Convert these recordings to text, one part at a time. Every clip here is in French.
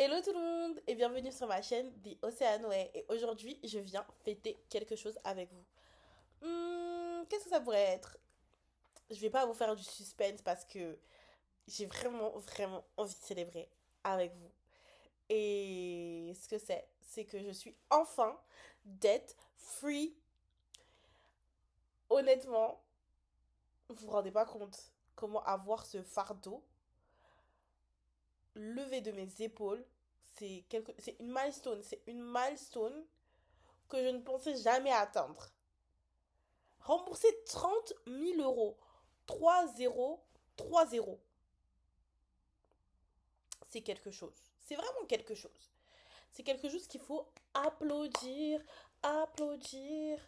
Hello tout le monde et bienvenue sur ma chaîne The Oceanway. Et aujourd'hui, je viens fêter quelque chose avec vous. Qu'est-ce que ça pourrait être? Je vais pas vous faire du suspense parce que j'ai vraiment envie de célébrer avec vous. Et ce que c'est que je suis enfin debt free. Honnêtement, vous vous rendez pas compte comment avoir ce fardeau levé de mes épaules. C'est une milestone que je ne pensais jamais atteindre. Rembourser 30 000 euros. 3 0, 3 0. C'est quelque chose. C'est vraiment quelque chose. C'est quelque chose qu'il faut applaudir, applaudir.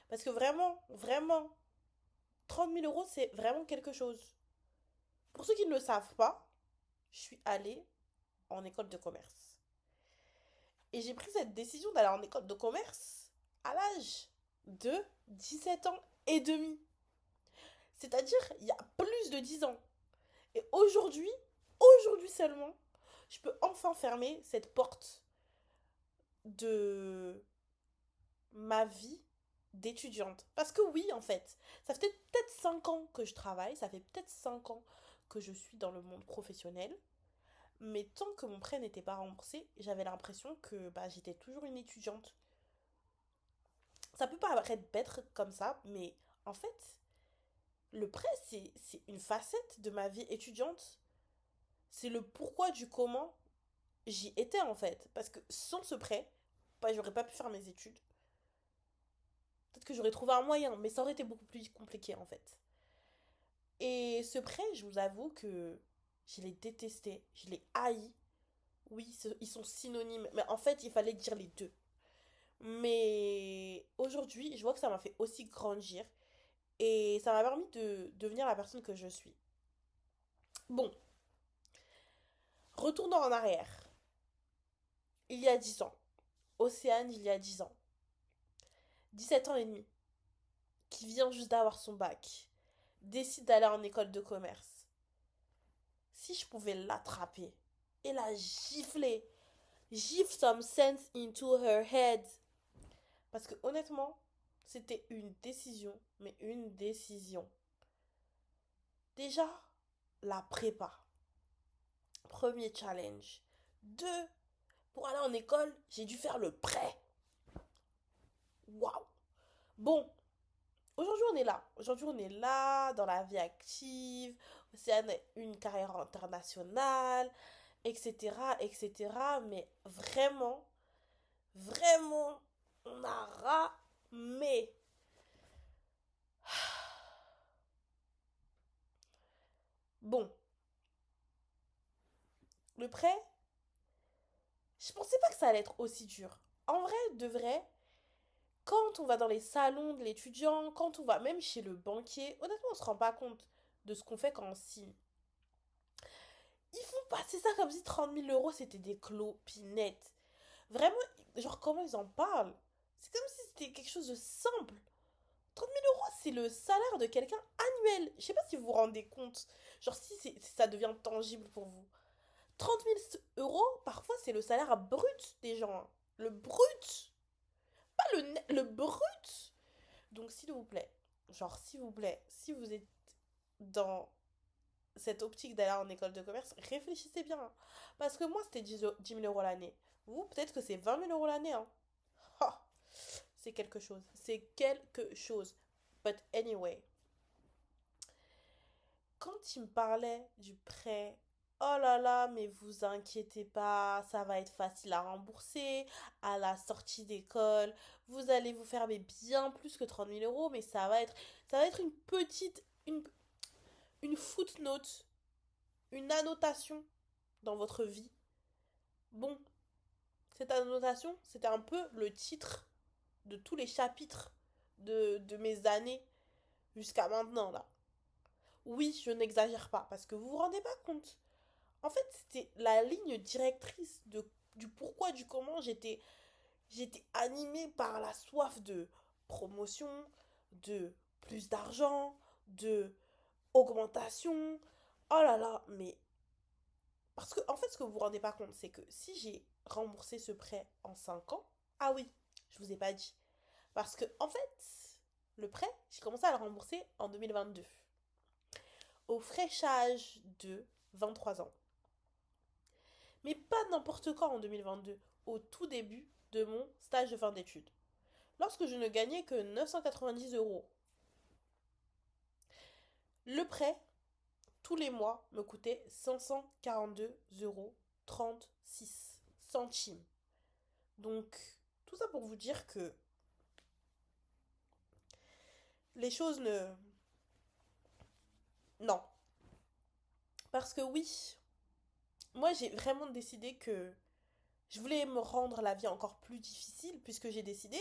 Parce que vraiment, 30 000 euros, c'est vraiment quelque chose. Pour ceux qui ne le savent pas, je suis allée en école de commerce. Et j'ai pris cette décision d'aller en école de commerce à l'âge de 17 ans et demi. C'est-à-dire, il y a plus de 10 ans. Et aujourd'hui seulement, je peux enfin fermer cette porte de ma vie d'étudiante. Parce que oui, en fait, ça fait peut-être 5 ans que je travaille, ça fait peut-être 5 ans que je suis dans le monde professionnel, mais tant que mon prêt n'était pas remboursé, j'avais l'impression que j'étais toujours une étudiante. Ça peut paraître bête comme ça, mais en fait, le prêt, c'est une facette de ma vie étudiante. C'est le pourquoi du comment j'y étais en fait. Parce que sans ce prêt, j'aurais pas pu faire mes études. Peut-être que j'aurais trouvé un moyen, mais ça aurait été beaucoup plus compliqué en fait. Et ce prêt, je vous avoue que je l'ai détesté, je l'ai haï. Oui, ils sont synonymes, mais en fait, il fallait dire les deux. Mais aujourd'hui, je vois que ça m'a fait aussi grandir et ça m'a permis de devenir la personne que je suis. Bon, retournons en arrière. Il y a 10 ans. Océane, il y a 10 ans. 17 ans et demi. Qui vient juste d'avoir son bac. Décide d'aller en école de commerce. Si je pouvais l'attraper et la gifler, gifle some sense into her head. Parce que honnêtement, c'était une décision, mais une décision. Déjà, la prépa. Premier challenge. Deux, pour aller en école, j'ai dû faire le prêt. Waouh. Bon, aujourd'hui, on est là. Aujourd'hui, on est là, dans la vie active. Océane a une carrière internationale, etc., etc. Mais vraiment, on a ramé. Bon, le prêt, je pensais pas que ça allait être aussi dur. En vrai, de vrai, quand on va dans les salons de l'étudiant, quand on va même chez le banquier, honnêtement, on se rend pas compte de ce qu'on fait quand on signe. Ils font passer ça comme si 30 000 euros c'était des clopinettes. Vraiment, genre, comment ils en parlent? C'est comme si c'était quelque chose de simple. 30 000 euros, c'est le salaire de quelqu'un annuel. Je sais pas si vous vous rendez compte. Genre, si ça devient tangible pour vous. 30 000 euros, parfois, c'est le salaire brut des gens, hein. Le brut. Pas le brut. Donc, s'il vous plaît, genre, s'il vous plaît, si vous êtes dans cette optique d'aller en école de commerce, réfléchissez bien, hein. Parce que moi, c'était 10 000 euros l'année. Vous, peut-être que c'est 20 000 euros l'année, hein. Ha, c'est quelque chose. C'est quelque chose. But anyway, quand il me parlait du prêt, oh là là, mais vous inquiétez pas, ça va être facile à rembourser à la sortie d'école. Vous allez vous faire mais bien plus que 30 000 euros, mais ça va être une footnote, une annotation dans votre vie. Bon, cette annotation, c'était un peu le titre de tous les chapitres de mes années jusqu'à maintenant, là. Oui, je n'exagère pas, parce que vous vous rendez pas compte. En fait, c'était la ligne directrice du pourquoi, du comment j'étais animée par la soif de promotion, de plus d'argent, de augmentation. Oh là là, mais Parce que, en fait, ce que vous vous rendez pas compte, c'est que si j'ai remboursé ce prêt en 5 ans, ah oui, je vous ai pas dit. Parce que, en fait, le prêt, j'ai commencé à le rembourser en 2022, au fraîchage de 23 ans. Mais pas n'importe quand en 2022, au tout début de mon stage de fin d'études. Lorsque je ne gagnais que 990 euros. Le prêt, tous les mois, me coûtait 542,36 euros. Donc, tout ça pour vous dire que les choses ne... Non. Parce que oui, moi j'ai vraiment décidé que je voulais me rendre la vie encore plus difficile puisque j'ai décidé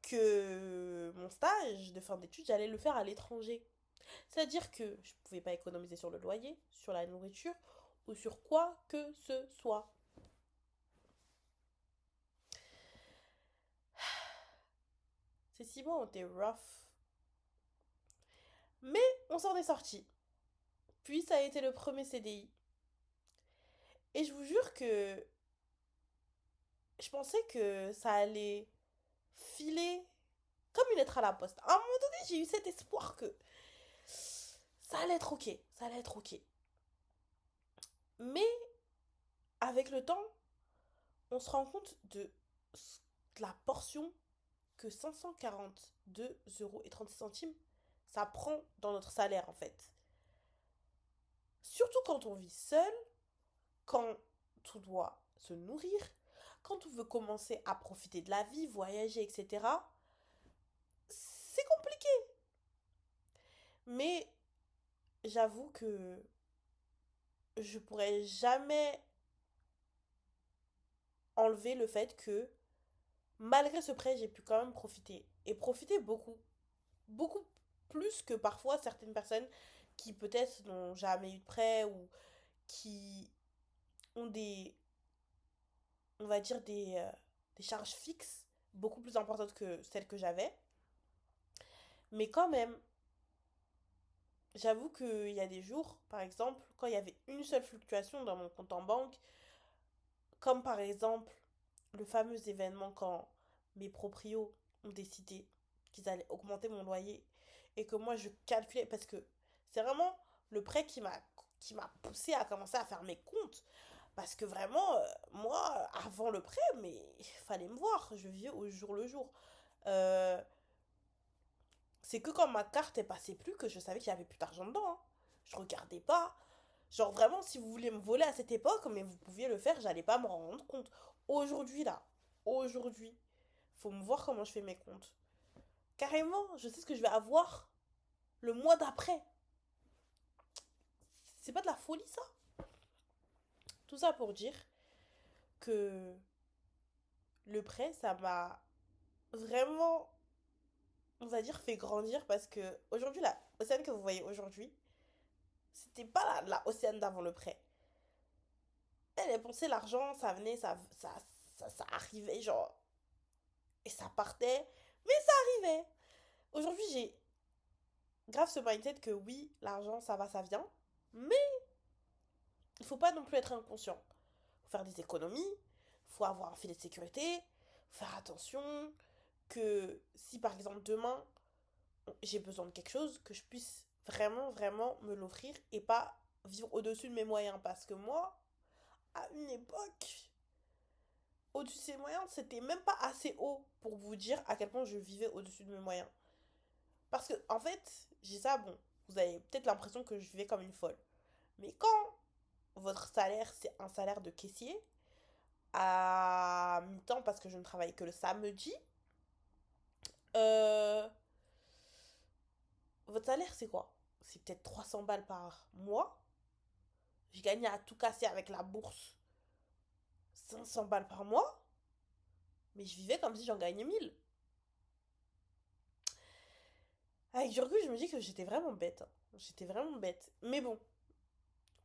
que mon stage de fin d'études, j'allais le faire à l'étranger. C'est-à-dire que je ne pouvais pas économiser sur le loyer, sur la nourriture ou sur quoi que ce soit. Ces 6 mois ont été rough. Mais on s'en est sorti. Puis ça a été le premier CDI. Et je vous jure que je pensais que ça allait filer comme une lettre à la poste. À un moment donné, j'ai eu cet espoir que ça allait être ok. Ça allait être ok. Mais avec le temps, on se rend compte de la portion que 542,36 euros, ça prend dans notre salaire en fait. Surtout quand on vit seul, quand tout doit se nourrir, quand on veut commencer à profiter de la vie, voyager, etc. C'est compliqué. Mais j'avoue que je pourrais jamais enlever le fait que malgré ce prêt, j'ai pu quand même profiter. Et profiter beaucoup. Beaucoup plus que parfois certaines personnes qui peut-être n'ont jamais eu de prêt ou qui ont on va dire des charges fixes beaucoup plus importantes que celles que j'avais. Mais quand même, j'avoue qu'il y a des jours, par exemple, quand il y avait une seule fluctuation dans mon compte en banque, comme par exemple le fameux événement quand mes proprios ont décidé qu'ils allaient augmenter mon loyer et que moi je calculais parce que c'est vraiment le prêt qui m'a poussé à commencer à faire mes comptes parce que vraiment moi avant le prêt mais il fallait me voir, je vivais au jour le jour. Euh, c'est que quand ma carte est passée plus que je savais qu'il y avait plus d'argent dedans, hein. Je regardais pas. Genre vraiment, si vous vouliez me voler à cette époque, mais vous pouviez le faire, j'allais pas me rendre compte. Aujourd'hui, là, aujourd'hui, faut me voir comment je fais mes comptes. Carrément, je sais ce que je vais avoir le mois d'après. C'est pas de la folie, ça? Tout ça pour dire que le prêt, ça m'a vraiment, on va dire, fait grandir parce que aujourd'hui, la Océane que vous voyez aujourd'hui, c'était pas la Océane d'avant le prêt. Elle dépensait l'argent, ça venait, ça arrivait, genre, et ça partait, mais ça arrivait. Aujourd'hui, j'ai grave ce mindset que oui, l'argent, ça va, ça vient, mais il faut pas non plus être inconscient. Il faut faire des économies, il faut avoir un filet de sécurité, faut faire attention que si par exemple demain j'ai besoin de quelque chose, que je puisse vraiment, vraiment me l'offrir et pas vivre au-dessus de mes moyens. Parce que moi, à une époque, au-dessus de ses moyens, c'était même pas assez haut pour vous dire à quel point je vivais au-dessus de mes moyens. Parce que, en fait, j'ai ça, bon, vous avez peut-être l'impression que je vivais comme une folle. Mais quand votre salaire, c'est un salaire de caissier, à mi-temps parce que je ne travaille que le samedi, euh, votre salaire, c'est quoi? C'est peut-être 300 balles par mois. Je gagnais à tout casser avec la bourse 500 balles par mois, mais je vivais comme si j'en gagnais 1000. Avec du recul, je me dis que j'étais vraiment bête, hein. J'étais vraiment bête. Mais bon,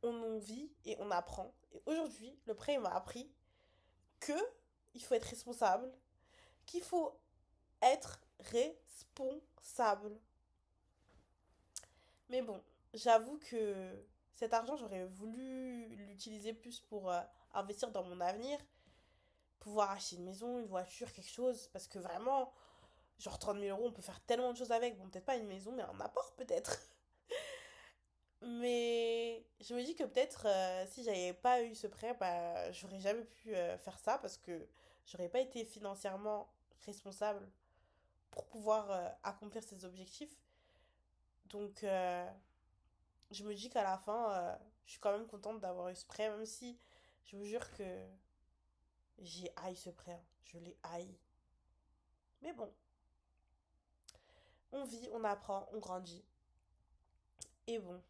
on en vit et on apprend. Et aujourd'hui, le prêt m'a appris que il faut être responsable, qu'il faut être responsable. Mais bon, j'avoue que cet argent, j'aurais voulu l'utiliser plus pour investir dans mon avenir, pouvoir acheter une maison, une voiture, quelque chose. Parce que vraiment, genre 30 000 euros, on peut faire tellement de choses avec. Bon, peut-être pas une maison, mais un apport peut-être. Mais je me dis que peut-être si j'avais pas eu ce prêt, bah, j'aurais jamais pu faire ça parce que j'aurais pas été financièrement responsable pour pouvoir accomplir ces objectifs. Donc, je me dis qu'à la fin, je suis quand même contente d'avoir eu ce prêt, même si je vous jure que j'ai haï ce prêt, hein. Je l'ai haï. Mais bon, on vit, on apprend, on grandit. Et bon,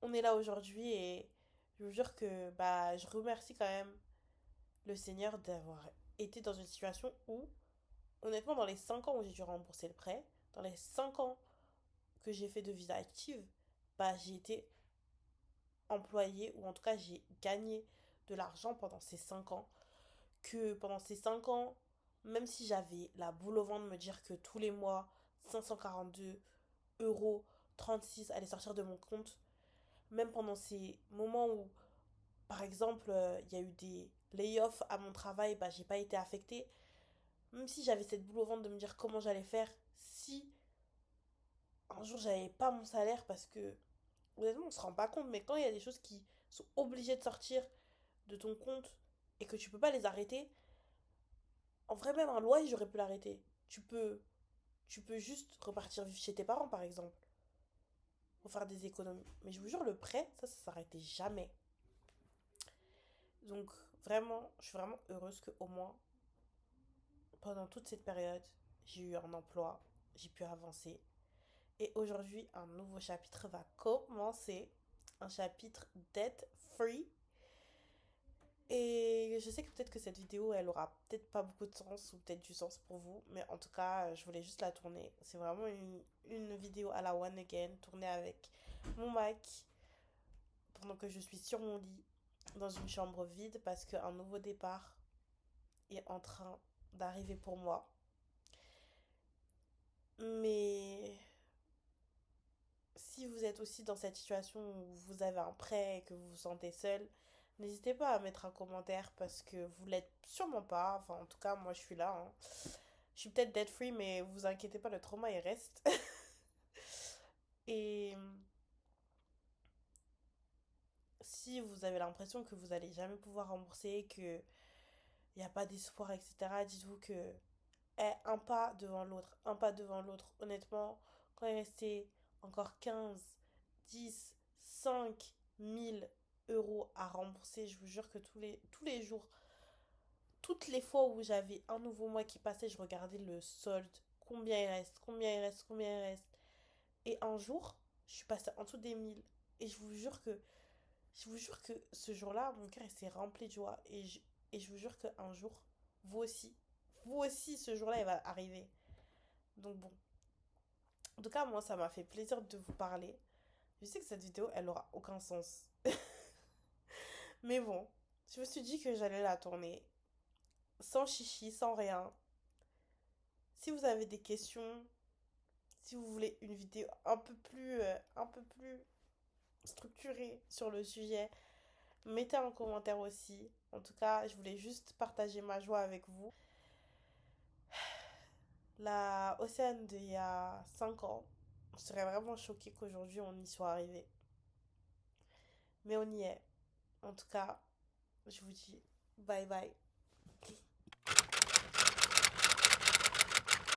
on est là aujourd'hui et je vous jure que bah, je remercie quand même le Seigneur d'avoir été dans une situation où, honnêtement, dans les 5 ans où j'ai dû rembourser le prêt, dans les 5 ans que j'ai fait de visa active, bah, j'ai été employée ou en tout cas j'ai gagné de l'argent pendant ces 5 ans. Que pendant ces 5 ans, même si j'avais la boule au ventre de me dire que tous les mois, 542 euros 36 allaient sortir de mon compte, même pendant ces moments où, par exemple, il y a eu des layoffs à mon travail, bah, j'ai pas été affectée. Même si j'avais cette boule au ventre de me dire comment j'allais faire si un jour j'avais pas mon salaire, parce que honnêtement on se rend pas compte, mais quand il y a des choses qui sont obligées de sortir de ton compte et que tu peux pas les arrêter, en vrai même un loyer j'aurais pu l'arrêter. Tu peux juste repartir vivre chez tes parents par exemple, pour faire des économies. Mais je vous jure le prêt, ça s'arrêtait jamais. Donc vraiment, je suis vraiment heureuse que au moins pendant toute cette période, j'ai eu un emploi, j'ai pu avancer. Et aujourd'hui, un nouveau chapitre va commencer. Un chapitre debt free. Et je sais que peut-être que cette vidéo, elle aura peut-être pas beaucoup de sens ou peut-être du sens pour vous. Mais en tout cas, je voulais juste la tourner. C'est vraiment une vidéo à la One Again, tournée avec mon Mac pendant que je suis sur mon lit dans une chambre vide parce qu'un nouveau départ est en train d'arriver pour moi. Mais si vous êtes aussi dans cette situation où vous avez un prêt et que vous vous sentez seul, n'hésitez pas à mettre un commentaire parce que vous l'êtes sûrement pas. Enfin, en tout cas, moi je suis là, hein. Je suis peut-être debt free, mais vous inquiétez pas, le trauma il reste. Et si vous avez l'impression que vous allez jamais pouvoir rembourser, que il n'y a pas d'espoir, etc., dites-vous que un pas devant l'autre, un pas devant l'autre. Honnêtement, quand il restait encore 15, 10, 5 000 euros à rembourser, je vous jure que tous les jours, toutes les fois où j'avais un nouveau mois qui passait, je regardais le solde, combien il reste, combien il reste, combien il reste. Et un jour, je suis passée en dessous des 1000. Et je vous jure que ce jour-là, mon cœur il s'est rempli de joie. Et je vous jure qu'un jour, vous aussi, vous aussi, ce jour-là, il va arriver. Donc bon, en tout cas, moi, ça m'a fait plaisir de vous parler. Je sais que cette vidéo, elle aura aucun sens. Mais bon, je me suis dit que j'allais la tourner sans chichi, sans rien. Si vous avez des questions, si vous voulez une vidéo un peu plus structurée sur le sujet, mettez un commentaire aussi. En tout cas, je voulais juste partager ma joie avec vous. La Océane d'il y a 5 ans, je serais vraiment choquée qu'aujourd'hui on y soit arrivé. Mais on y est. En tout cas, je vous dis bye bye.